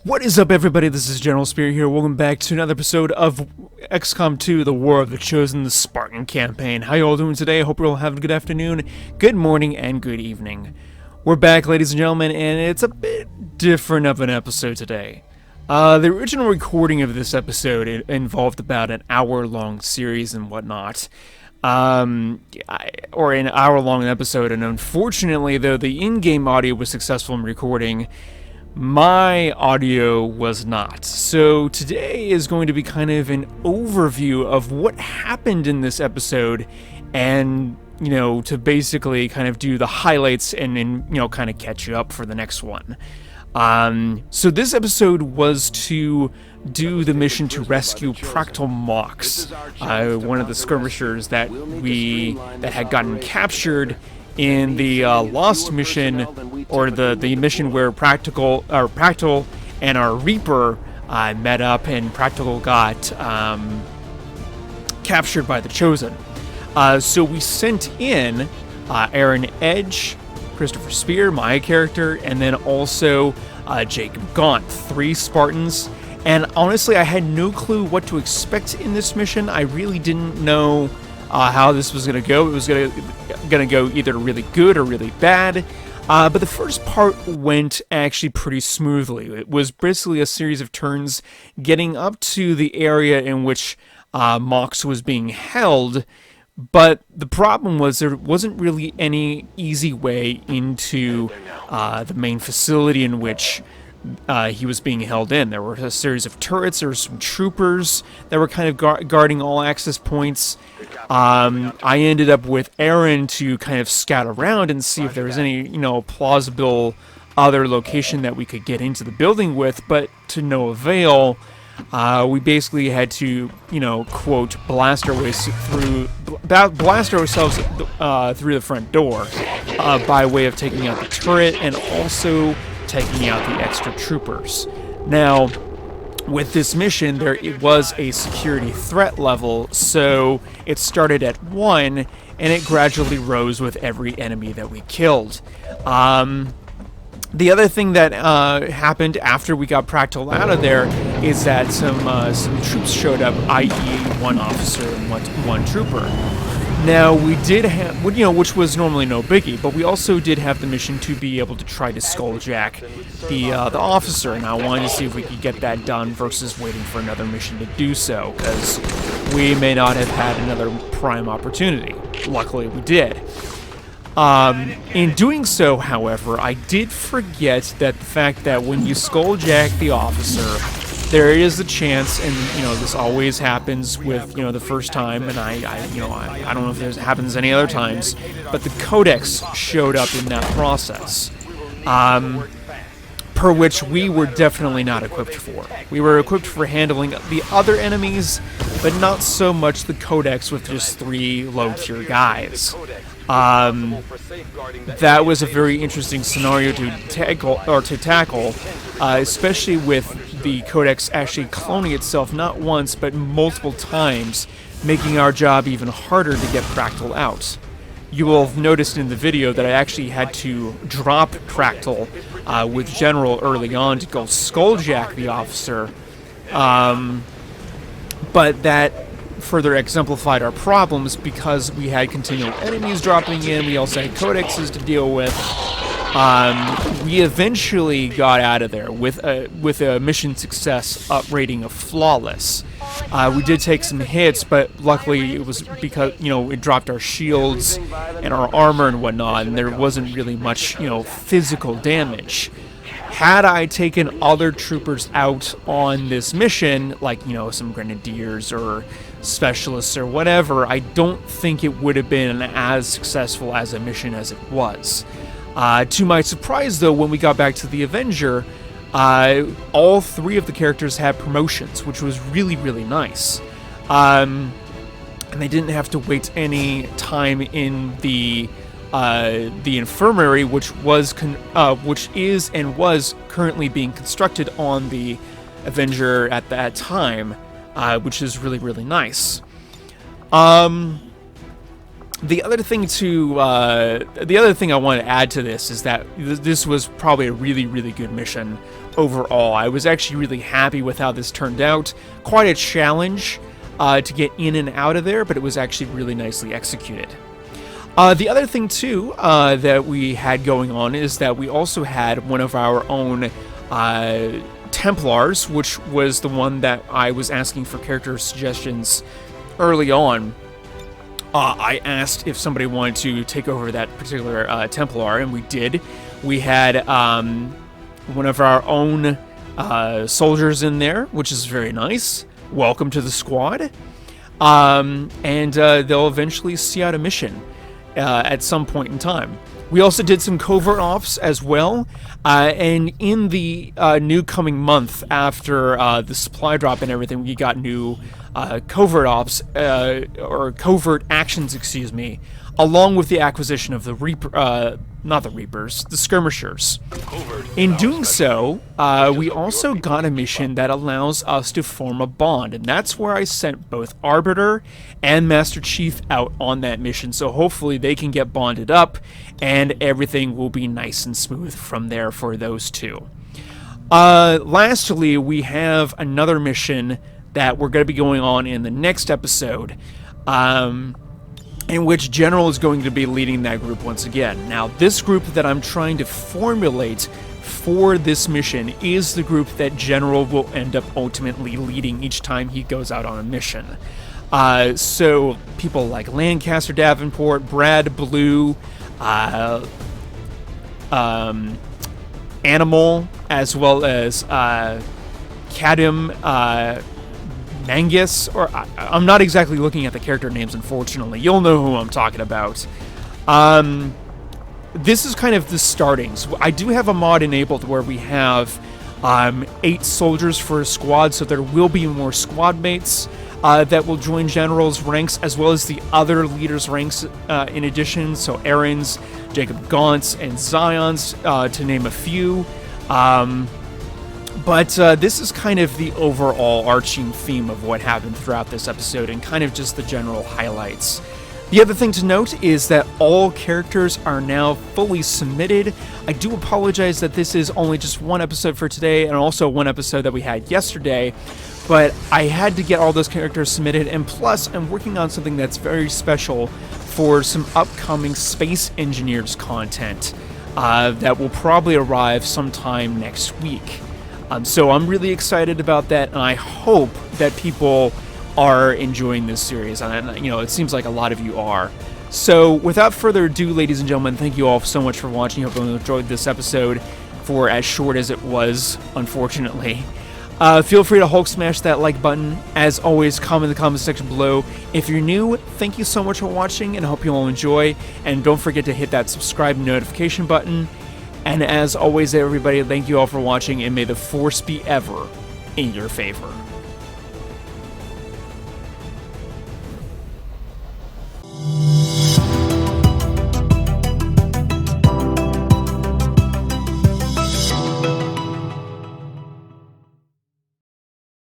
What is up, everybody? This is General Spirit here. Welcome back to another episode of XCOM 2, The War of the Chosen, the Spartan campaign. How you all doing today? I hope you're all having a good afternoon, good morning, and good evening. We're back, ladies and gentlemen, and it's a bit different of an episode today. The original recording of this episode involved about an hour-long series and whatnot. Or an hour-long episode, and unfortunately, though the in-game audio was successful in recording, my audio was not. So today is going to be kind of an overview of what happened in this episode, and to basically kind of do the highlights and kind of catch you up for the next one. So this episode was to do the mission to rescue Practical Mox, one of the skirmishers that had gotten captured in the Lost mission, or the mission where Practical and our Reaper met up, and Practical got captured by the Chosen. So we sent in Aaron Edge, Christopher Spear, my character, and then also Jacob Gaunt, 3 Spartans. And honestly, I had no clue what to expect in this mission. I really didn't know how this was going to go. It was going to go either really good or really bad. But the first part went actually pretty smoothly. It was basically a series of turns getting up to the area in which Mox was being held. But the problem was there wasn't really any easy way into the main facility in which he was being held in. There were a series of turrets, there were some troopers that were kind of guarding all access points. I ended up with Aaron to kind of scout around and see if there was any, plausible other location that we could get into the building with, but to no avail. We basically had to, quote, blast ourselves through the front door by way of taking out the turret and also taking out the extra troopers. Now, with this mission, it was a security threat level, so it started at 1, and it gradually rose with every enemy that we killed. The other thing that happened after we got Practical out of there is that some troops showed up, i.e. 1 officer and one trooper. Now, we did have, which was normally no biggie, but we also did have the mission to be able to try to skulljack the officer, and I wanted to see if we could get that done versus waiting for another mission to do so, because we may not have had another prime opportunity. Luckily, we did. In doing so, however, I did forget that the fact that when you skulljack the officer, there is a chance, and this always happens with the first time, and I don't know if this happens any other times, but the codex showed up in that process, per which we were definitely not equipped for. We were equipped for handling the other enemies, but not so much the codex with just 3 low-tier guys. That was a very interesting scenario to tackle, especially with the codex actually cloning itself not once but multiple times, making our job even harder to get Practical out. You will have noticed in the video that I actually had to drop Practical with General early on to go skulljack the officer, but that further exemplified our problems because we had continual enemies dropping in. We also had codexes to deal with. We eventually got out of there with a mission success rating of flawless. We did take some hits, but luckily it was because it dropped our shields and our armor and whatnot, and there wasn't really much physical damage. Had I taken other troopers out on this mission, like some grenadiers or specialists or whatever, I don't think it would have been as successful as a mission as it was. To my surprise, though, when we got back to the Avenger, all 3 of the characters had promotions, which was really, really nice. And they didn't have to wait any time in the infirmary, which is and was currently being constructed on the Avenger at that time, which is really, really nice. The other thing I want to add to this is that this was probably a really, really good mission overall. I was actually really happy with how this turned out. Quite a challenge to get in and out of there, but it was actually really nicely executed. The other thing, too, that we had going on is that we also had one of our own Templars, which was the one that I was asking for character suggestions early on. I asked if somebody wanted to take over that particular Templar, and we did. We had one of our own soldiers in there, which is very nice. Welcome to the squad. And they'll eventually see out a mission at some point in time. We also did some covert ops as well, and in the new coming month after the supply drop and everything, we got new covert ops, or covert actions, excuse me, along with the acquisition of the the Skirmishers. In doing so, we also got a mission that allows us to form a bond, and that's where I sent both Arbiter and Master Chief out on that mission, so hopefully they can get bonded up, and everything will be nice and smooth from there for those two. Lastly, we have another mission that we're going to be going on in the next episode, in which General is going to be leading that group once again. Now, this group that I'm trying to formulate for this mission is the group that General will end up ultimately leading each time he goes out on a mission. So, people like Lancaster Davenport, Brad Blue, Animal, as well as Kadim Mangus, or I'm not exactly looking at the character names, unfortunately. You'll know who I'm talking about. This is kind of the startings. I do have a mod enabled where we have 8 soldiers for a squad, so there will be more squad mates that will join General's ranks, as well as the other leaders' ranks in addition, so Aaron's, Jacob Gaunt's, and Zion's, to name a few. But this is kind of the overall arching theme of what happened throughout this episode, and kind of just the general highlights. The other thing to note is that all characters are now fully submitted. I do apologize that this is only just one episode for today, and also one episode that we had yesterday, but I had to get all those characters submitted, and plus I'm working on something that's very special for some upcoming Space Engineers content that will probably arrive sometime next week. So I'm really excited about that, and I hope that people are enjoying this series, and you know, it seems like a lot of you are. So without further ado, ladies and gentlemen, thank you all so much for watching. I hope you enjoyed this episode, for as short as it was, unfortunately. Feel free to Hulk smash that like button. As always, comment in the comment section below. If you're new, thank you so much for watching, and I hope you all enjoy. And don't forget to hit that subscribe notification button. And as always, everybody, thank you all for watching, and may the Force be ever in your favor.